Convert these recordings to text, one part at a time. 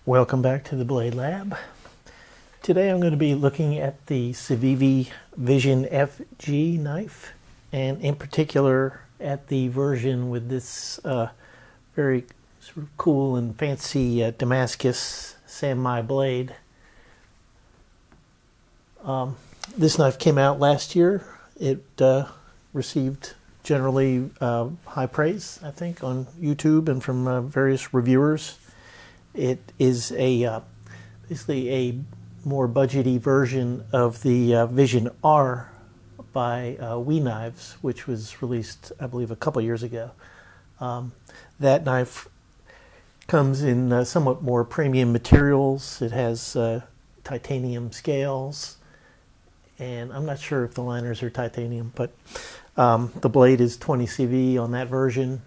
Welcome back to the Blade Lab. Today I'm going to be looking at the Civivi Vision FG knife, and in particular at the version with this very sort of cool and fancy Damascus samurai blade. This knife came out last year. It received generally high praise, I think, on YouTube and from various reviewers. It is basically a more budgety version of the Vision R by We Knives, which was released, I believe, a couple years ago. That knife comes in somewhat more premium materials. It has titanium scales, and I'm not sure if the liners are titanium, but the blade is 20 CV on that version.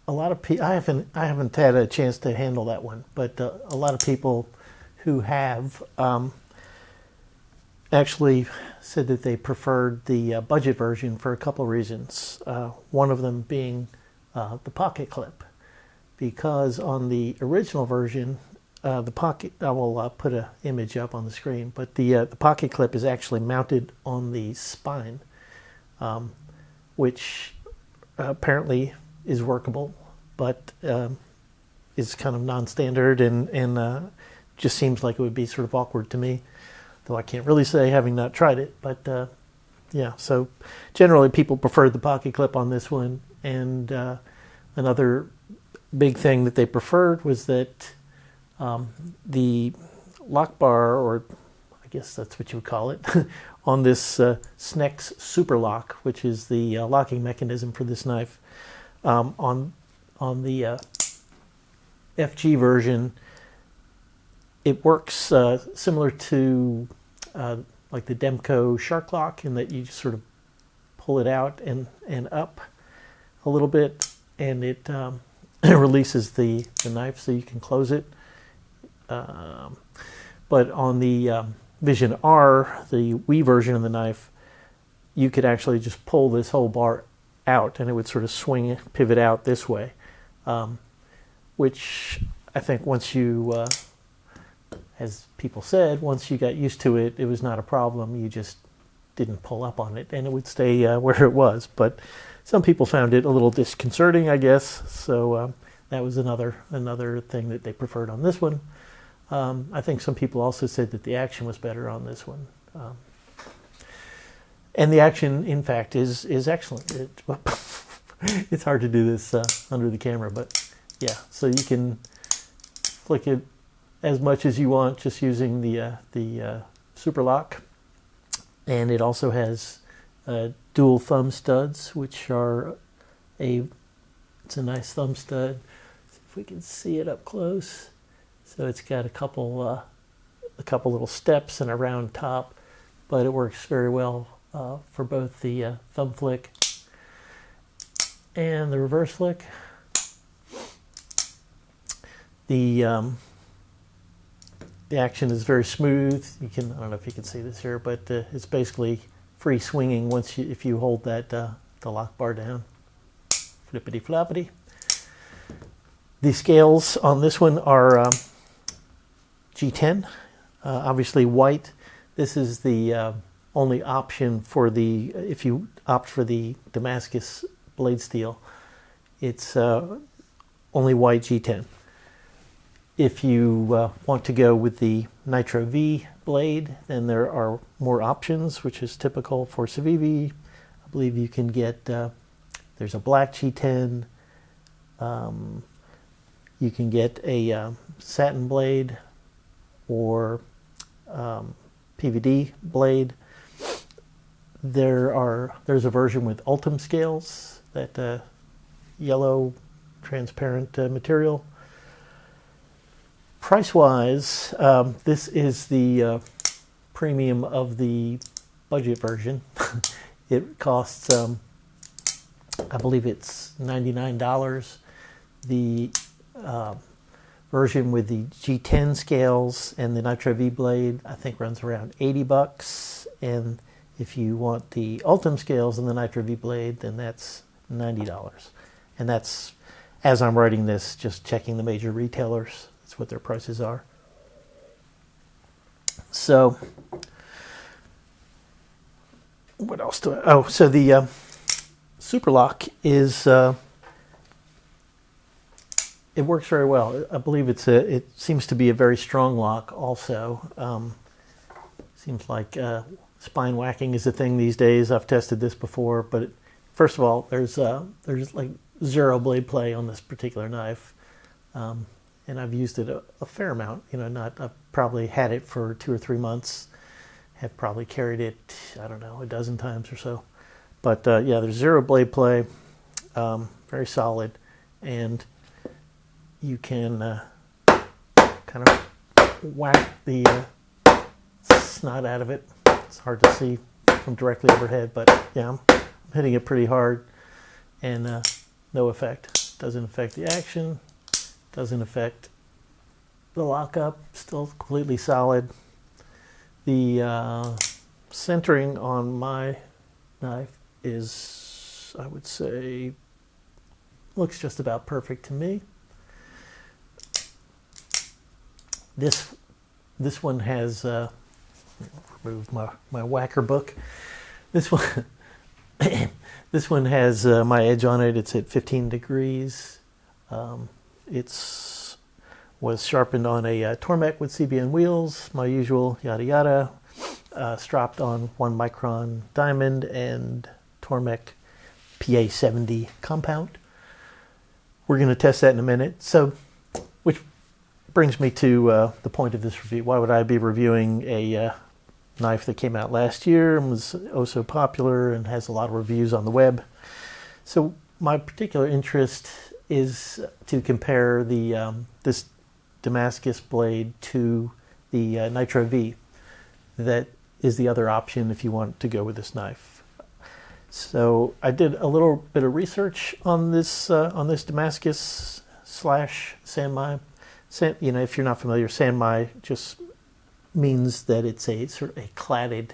A lot of people, I haven't had a chance to handle that one, but a lot of people who have actually said that they preferred the budget version for a couple of reasons. One of them being the pocket clip, because on the original version, the pocket, I will put an image up on the screen, but the pocket clip is actually mounted on the spine, which apparently is workable, but is kind of non-standard and just seems like it would be sort of awkward to me, though I can't really say having not tried it. But yeah, so generally people preferred the pocket clip on this one, and another big thing that they preferred was that the lock bar, or I guess that's what you would call it, on this Snex Super Lock, which is the locking mechanism for this knife, on the FG version, it works similar to like the Demco Shark Lock, in that you just sort of pull it out and up a little bit, and it releases the knife so you can close it. But on the Vision R, the Wii version of the knife, you could actually just pull this whole bar out and it would sort of swing, pivot out this way, which I think once you, as people said, once you got used to it, it was not a problem. You just didn't pull up on it and it would stay where it was. But some people found it a little disconcerting, I guess, so that was another thing that they preferred on this one. I think some people also said that the action was better on this one. And the action, in fact, is excellent. It's hard to do this under the camera, but yeah. So you can flick it as much as you want just using the Super Lock. And it also has dual thumb studs, which are it's a nice thumb stud. See if we can see it up close. So it's got a couple little steps and a round top, but it works very well for both the thumb flick and the reverse flick. The action is very smooth. I don't know if you can see this here, but it's basically free swinging if you hold that the lock bar down. Flippity floppity. The scales on this one are G10, obviously white. This is the only option for if you opt for the Damascus blade steel, it's only white G10. If you want to go with the Nitro-V blade, then there are more options, which is typical for Civivi. I believe you can get, there's a black G10, you can get a satin blade or PVD blade. There's a version with Ultim scales, that yellow transparent material. Price-wise, this is the premium of the budget version. It costs, I believe it's $99. The version with the G10 scales and the Nitro-V blade, I think, runs around $80, and if you want the Ultim scales and the Nitro-V blade, then that's $90, and that's as I'm writing this, just checking the major retailers. That's what their prices are. So, what else do I... Oh, so the Super Lock is... it works very well. I believe it seems to be a very strong lock also. Seems like spine whacking is a thing these days. I've tested this before, but first of all, there's like 0 blade play on this particular knife. And I've used it a fair amount. I've probably had it for 2 or 3 months. Have probably carried it, I don't know, a dozen times or so. But yeah, there's 0 blade play, very solid, and you can kind of whack the snot out of it. It's hard to see from directly overhead, but yeah, I'm hitting it pretty hard, and no effect. Doesn't affect the action, doesn't affect the lockup, still completely solid. The centering on my knife is, I would say, looks just about perfect to me. This one has remove my whacker book. This one this one has my edge on it. It's at 15 degrees. It's was sharpened on a Tormek with CBN wheels, my usual yada yada. Stropped on 1 micron diamond and Tormek PA70 compound. We're going to test that in a minute. So, which brings me to the point of this review. Why would I be reviewing a knife that came out last year and was oh so popular and has a lot of reviews on the web? So my particular interest is to compare the this Damascus blade to the Nitro-V. That is the other option if you want to go with this knife. So I did a little bit of research on this Damascus slash Sanmai. If you're not familiar, Sanmai just means that it's a sort of a cladded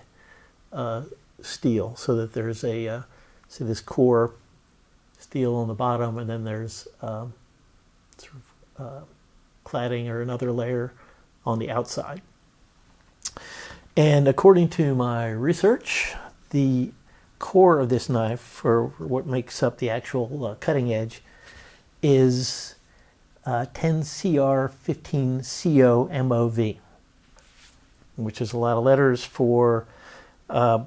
steel, so that there's a see this core steel on the bottom, and then there's cladding or another layer on the outside. And according to my research, the core of this knife, or what makes up the actual cutting edge, is 10CR15CO MOV, which is a lot of letters for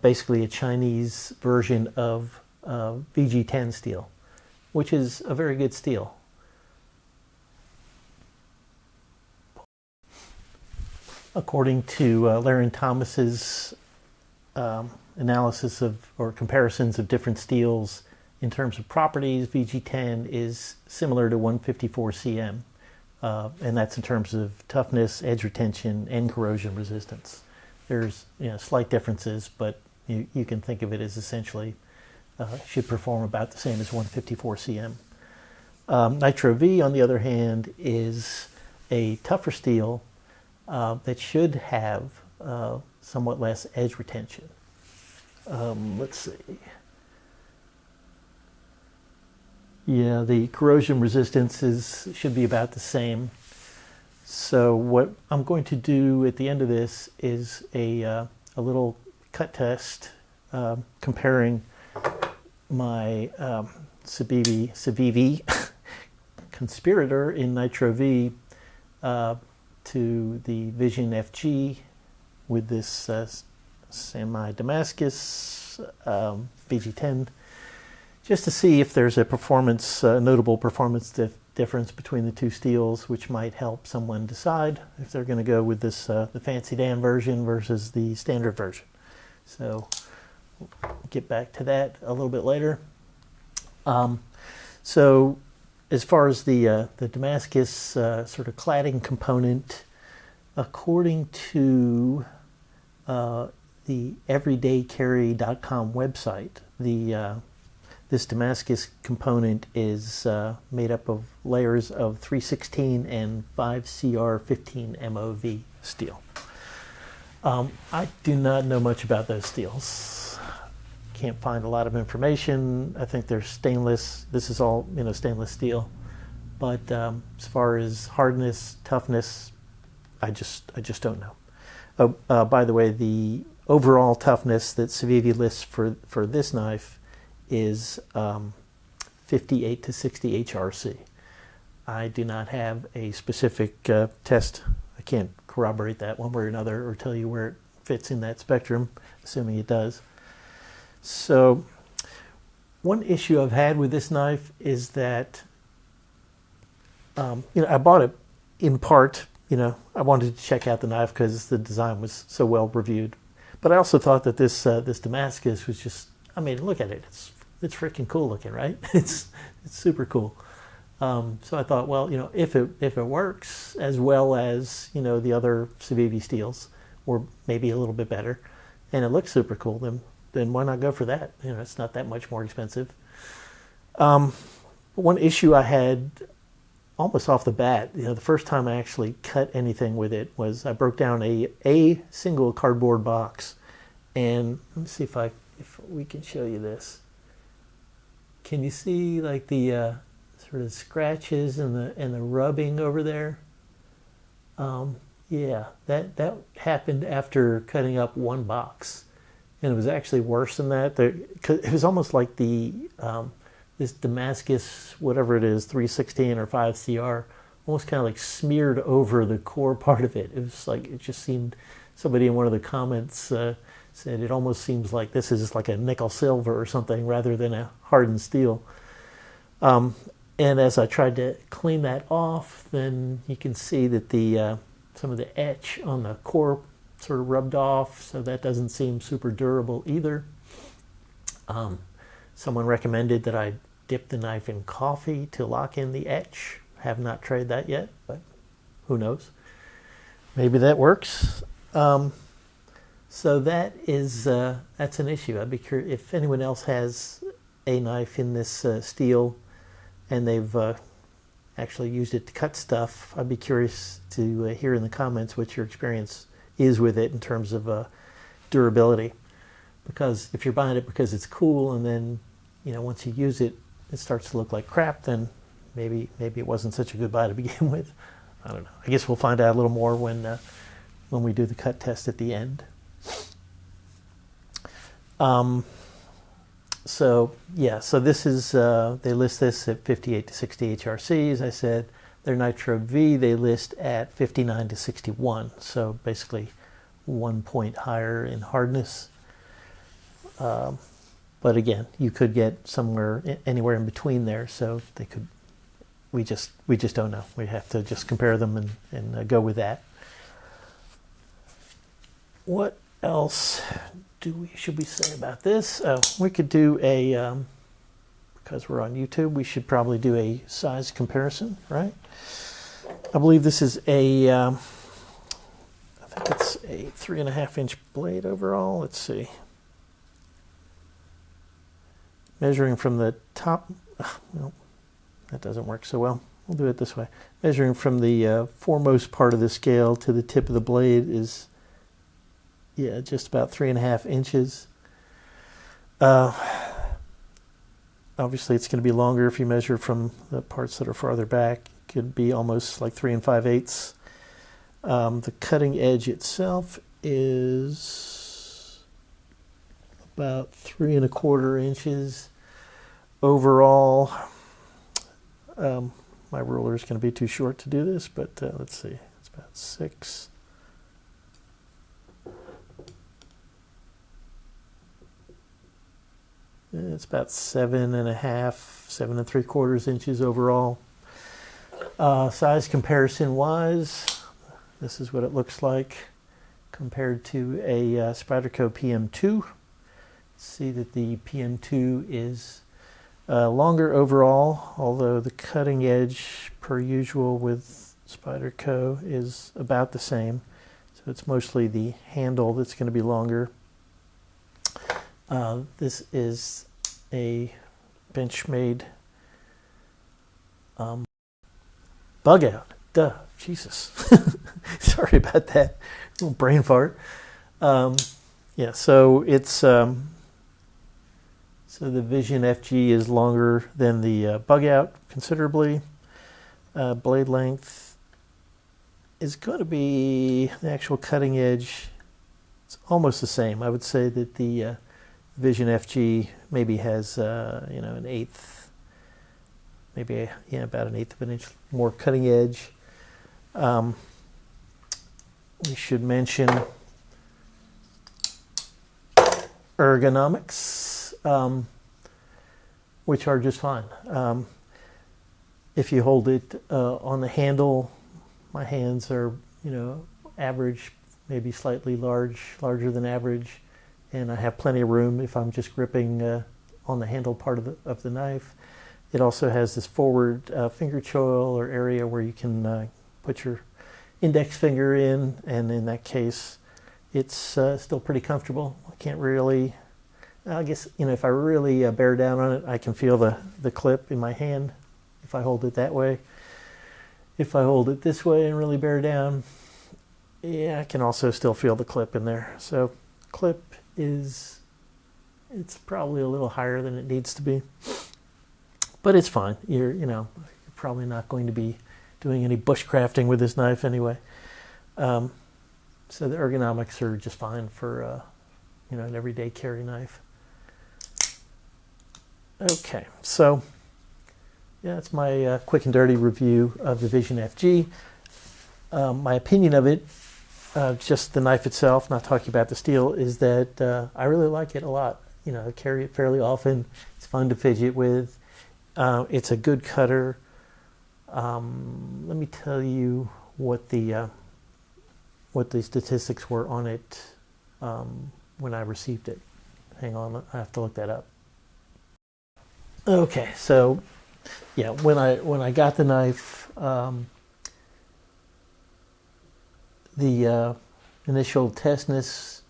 basically a Chinese version of VG10 steel, which is a very good steel. According to Larry Thomas's analysis of or comparisons of different steels in terms of properties, VG10 is similar to 154CM, and that's in terms of toughness, edge retention, and corrosion resistance. There's slight differences, but you can think of it as essentially should perform about the same as 154CM. Nitro-V, on the other hand, is a tougher steel that should have somewhat less edge retention. Let's see. Yeah, the corrosion resistance should be about the same. So what I'm going to do at the end of this is a little cut test comparing my Civivi Conspirator in Nitro-V to the Vision FG with this Sanmai Damascus VG10, just to see if there's a notable performance difference between the two steels, which might help someone decide if they're going to go with this the Fancy Dan version versus the standard version. So we'll get back to that a little bit later. So as far as the Damascus sort of cladding component, according to the everydaycarry.com website, this Damascus component is made up of layers of 316 and 5CR15 MOV steel. I do not know much about those steels. Can't find a lot of information. I think they're stainless. This is all stainless steel. But as far as hardness, toughness, I just don't know. Oh, by the way, the overall toughness that Civivi lists for this knife is 58 to 60 HRC. I do not have a specific test. I can't corroborate that one way or another or tell you where it fits in that spectrum, assuming it does. So one issue I've had with this knife is that I bought it in part, I wanted to check out the knife because the design was so well reviewed. But I also thought that this Damascus was just, look at it. It's freaking cool looking, right? It's super cool. So I thought, well, if it works as well as, the other Civivi steels, or maybe a little bit better, and it looks super cool, then why not go for that? It's not that much more expensive. One issue I had almost off the bat, the first time I actually cut anything with it was I broke down a single cardboard box, and let me see if we can show you this. Can you see like the sort of scratches and the rubbing over there? Yeah, that happened after cutting up one box, and it was actually worse than that. It was almost like this Damascus, whatever it is, 316 or 5CR, almost kind of like smeared over the core part of it. It was like, it just seemed, somebody in one of the comments said it almost seems like this is like a nickel silver or something rather than a hardened steel. And as I tried to clean that off, then you can see that some of the etch on the core sort of rubbed off, so that doesn't seem super durable either. Someone recommended that I dip the knife in coffee to lock in the etch. Have not tried that yet, but who knows? Maybe that works. So that's an issue. I'd be curious if anyone else has a knife in this steel and they've actually used it to cut stuff. I'd be curious to hear in the comments what your experience is with it in terms of durability. Because if you're buying it because it's cool and then, once you use it, it starts to look like crap, then maybe it wasn't such a good buy to begin with. I don't know. I guess we'll find out a little more when we do the cut test at the end. So this is, they list this at 58 to 60 HRC, as I said. Their Nitro-V, they list at 59 to 61. So basically 1 point higher in hardness. But again, you could get anywhere in between there. So they could, we just don't know. We have to just compare them and go with that. What else should we say about this? We could do because we're on YouTube, we should probably do a size comparison, right? I believe this is I think it's a 3.5 inch blade overall. Let's see. Measuring from the top, no, that doesn't work so well. We'll do it this way. Measuring from the foremost part of the scale to the tip of the blade is, just about 3.5 inches. Obviously, it's going to be longer if you measure from the parts that are farther back. It could be almost like 3 5/8. The cutting edge itself is about 3 1/4 inches. Overall, my ruler is going to be too short to do this, but let's see. It's about 6. It's about 7.5, 7 3/4 inches overall. Size comparison wise, this is what it looks like compared to a Spyderco PM2. See that the PM2 is longer overall, although the cutting edge, per usual with Spyderco, is about the same. So it's mostly the handle that's going to be longer. This is a Benchmade bug out. Duh, Jesus. Sorry about that. Little brain fart. So it's so the Vision FG is longer than the bug out considerably. Blade length is going to be the actual cutting edge. It's almost the same. I would say that the Vision FG maybe has an eighth, maybe about an eighth of an inch more cutting edge. We should mention ergonomics, which are just fine. If you hold it on the handle, my hands are, average, maybe slightly larger than average, and I have plenty of room if I'm just gripping on the handle part of the knife. It also has this forward finger choil or area where you can put your index finger in, and in that case, it's still pretty comfortable. I can't really, I guess, if I really bear down on it, I can feel the clip in my hand if I hold it that way. If I hold it this way and really bear down, I can also still feel the clip in there. So clip it's probably a little higher than it needs to be, but it's fine. You're probably not going to be doing any bushcrafting with this knife anyway. So the ergonomics are just fine for an everyday carry knife. Okay, so that's my quick and dirty review of the Vision FG. My opinion of it, just the knife itself, not talking about the steel, is that I really like it a lot. I carry it fairly often. It's fun to fidget with. It's a good cutter. Let me tell you what the statistics were on it when I received it. Hang on, I have to look that up. Okay, so when I got the knife, the initial test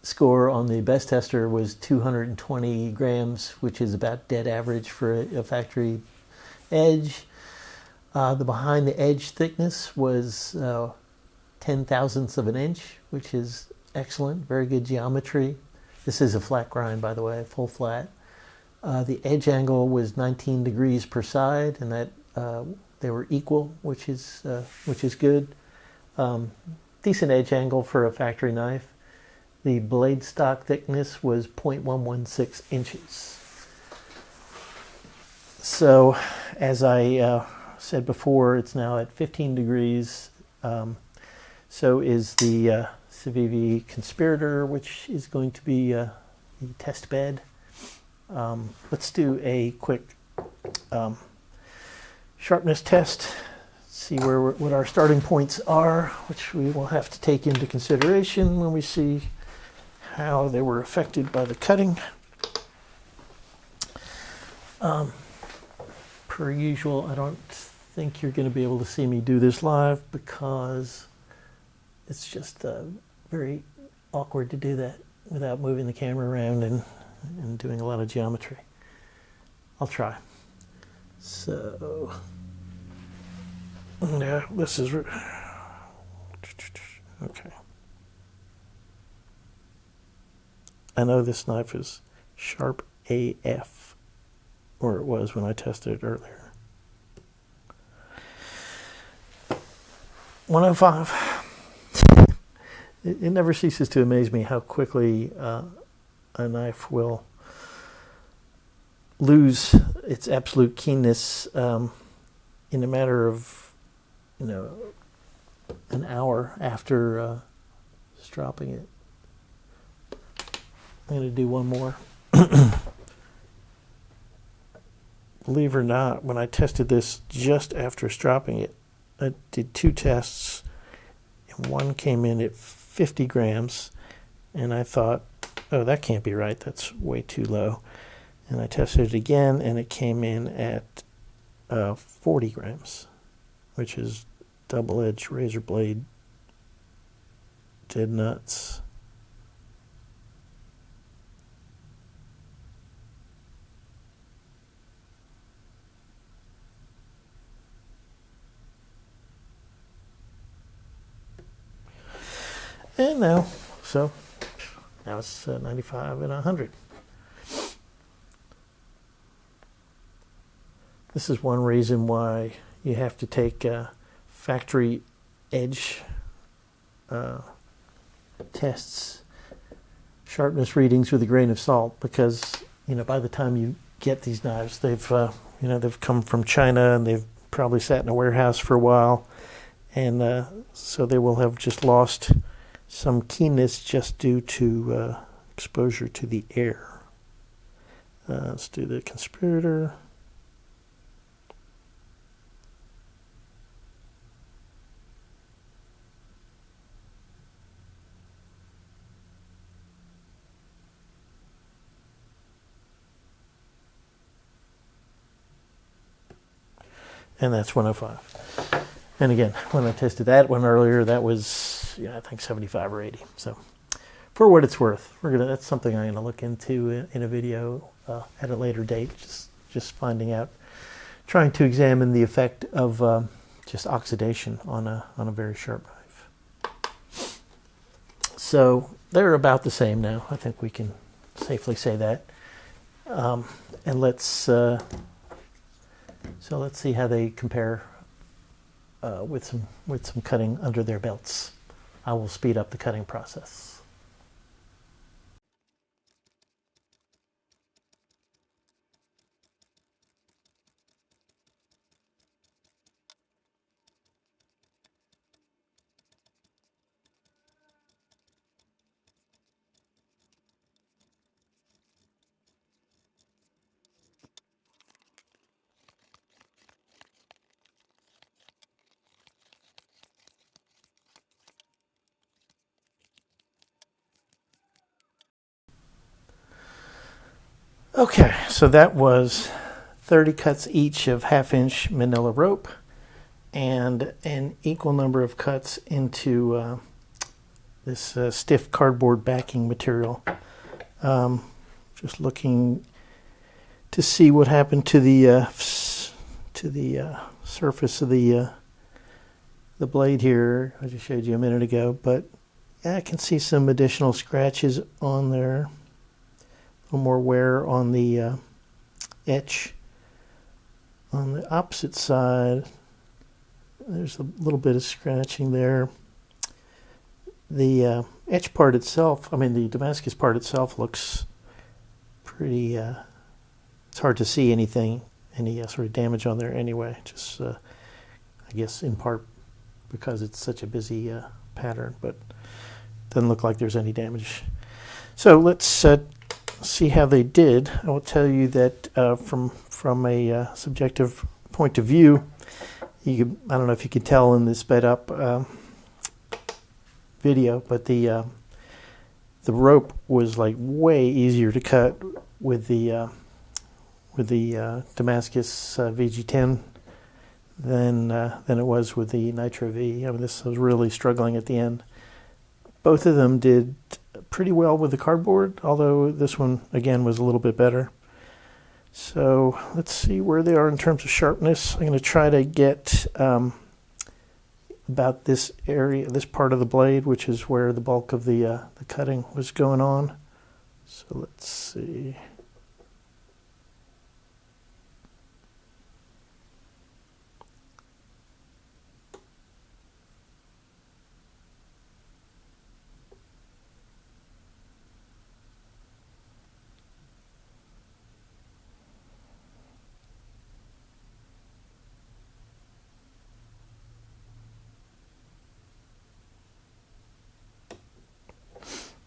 score on the best tester was 220 grams, which is about dead average for a factory edge. The behind the edge thickness was 10 thousandths of an inch, which is excellent, very good geometry. This is a flat grind, by the way, full flat. The edge angle was 19 degrees per side, and that they were equal, which is good. Decent edge angle for a factory knife. The blade stock thickness was 0.116 inches. So, as I said before, it's now at 15 degrees. So is the Civivi Conspirator, which is going to be the test bed. Let's do a quick sharpness test. See what our starting points are, which we will have to take into consideration when we see how they were affected by the cutting. Per usual, I don't think you're going to be able to see me do this live because it's just very awkward to do that without moving the camera around and doing a lot of geometry. I'll try. So, yeah, this is okay. I know this knife is sharp AF, or it was when I tested it earlier. 105. It never ceases to amaze me how quickly a knife will lose its absolute keenness in a matter of, an hour after stropping it. I'm going to do one more. Believe it or not, when I tested this just after stropping it, I did two tests, and one came in at 50 grams, and I thought, oh, that can't be right, that's way too low. And I tested it again, and it came in at 40 grams, which is double-edged razor blade, dead nuts. And now it's 95 and 100. This is one reason why you have to take factory edge tests, sharpness readings with a grain of salt, because by the time you get these knives, they've come from China and they've probably sat in a warehouse for a while, and so they will have just lost some keenness just due to exposure to the air. Let's do the conspirator. And that's 105. And again, when I tested that one earlier, that was, I think 75 or 80. So for what it's worth, that's something I'm gonna look into in a video at a later date, just finding out, trying to examine the effect of just oxidation on a very sharp knife. So they're about the same now. I think we can safely say that. And let's see how they compare with some cutting under their belts. I will speed up the cutting process. Okay, so that was 30 cuts each of 1/2-inch manila rope and an equal number of cuts into this stiff cardboard backing material. Just looking to see what happened to the surface of the blade here. I just showed you a minute ago, but I can see some additional scratches on there. A little more wear on the etch. On the opposite side, there's a little bit of scratching there. The etch part itself, the Damascus part itself looks pretty, it's hard to see any sort of damage on there anyway. Just, I guess in part because it's such a busy pattern, but doesn't look like there's any damage. So let's see how they did. I will tell you that from a subjective point of view, I don't know if you can tell in this sped up video, but the rope was like way easier to cut with the Damascus VG10 than it was with the Nitro-V. This was really struggling at the end. Both of them did pretty well with the cardboard, although this one again was a little bit better. So let's see where they are in terms of sharpness. I'm going to try to get about this area, this part of the blade, which is where the bulk of the cutting was going on. So let's see.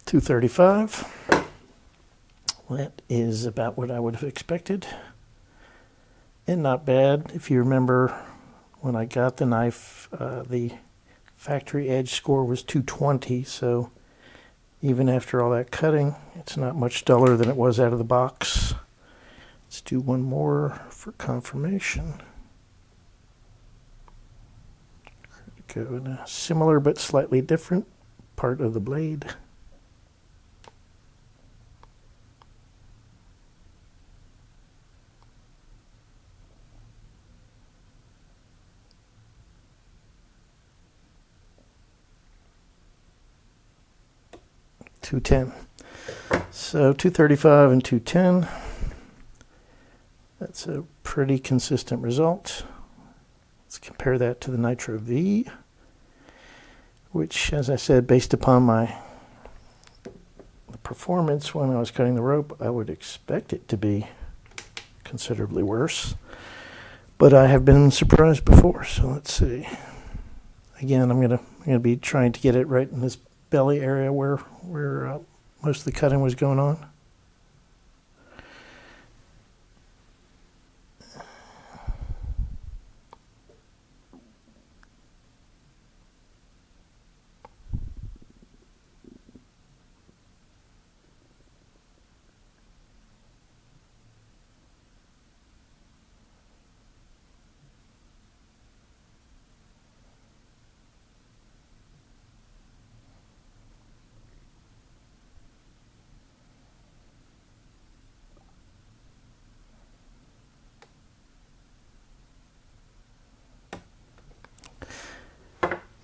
.235. That is about what I would have expected, and not bad. If you remember, when I got the knife, the factory edge score was 220, so even after all that cutting, it's not much duller than it was out of the box. Let's do one more for confirmation. Go in a similar but slightly different part of the blade. .210. So 235 and 210. That's a pretty consistent result. Let's compare that to the Nitro-V, which, as I said, based upon my performance when I was cutting the rope, I would expect it to be considerably worse. But I have been surprised before, so let's see. Again, I'm gonna be trying to get it right in this belly area where most of the cutting was going on.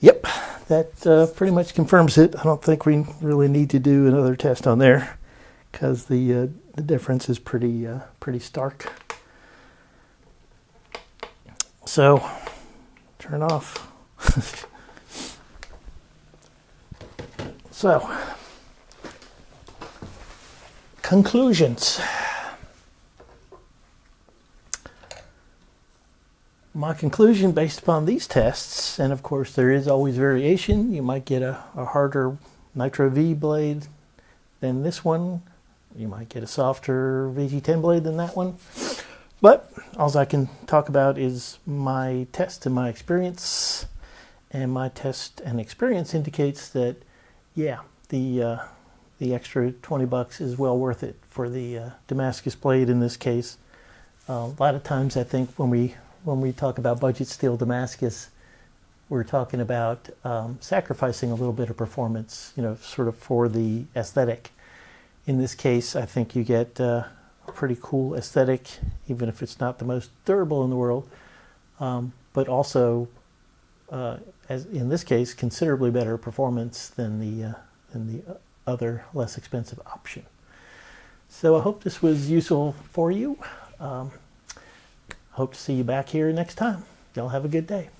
Yep, that pretty much confirms it. I don't think we really need to do another test on there because the difference is pretty stark. So, turn off. So, conclusions. My conclusion based upon these tests, and of course there is always variation, you might get a harder Nitro-V blade than this one, you might get a softer VG10 blade than that one, but all I can talk about is my test and my experience, and my test and experience indicates that, yeah, the extra $20 is well worth it for the Damascus blade in this case. A lot of times I think when we talk about budget steel Damascus, we're talking about sacrificing a little bit of performance, sort of for the aesthetic. In this case, I think you get a pretty cool aesthetic, even if it's not the most durable in the world, but also, as in this case, considerably better performance than the other less expensive option. So I hope this was useful for you. Hope to see you back here next time. Y'all have a good day.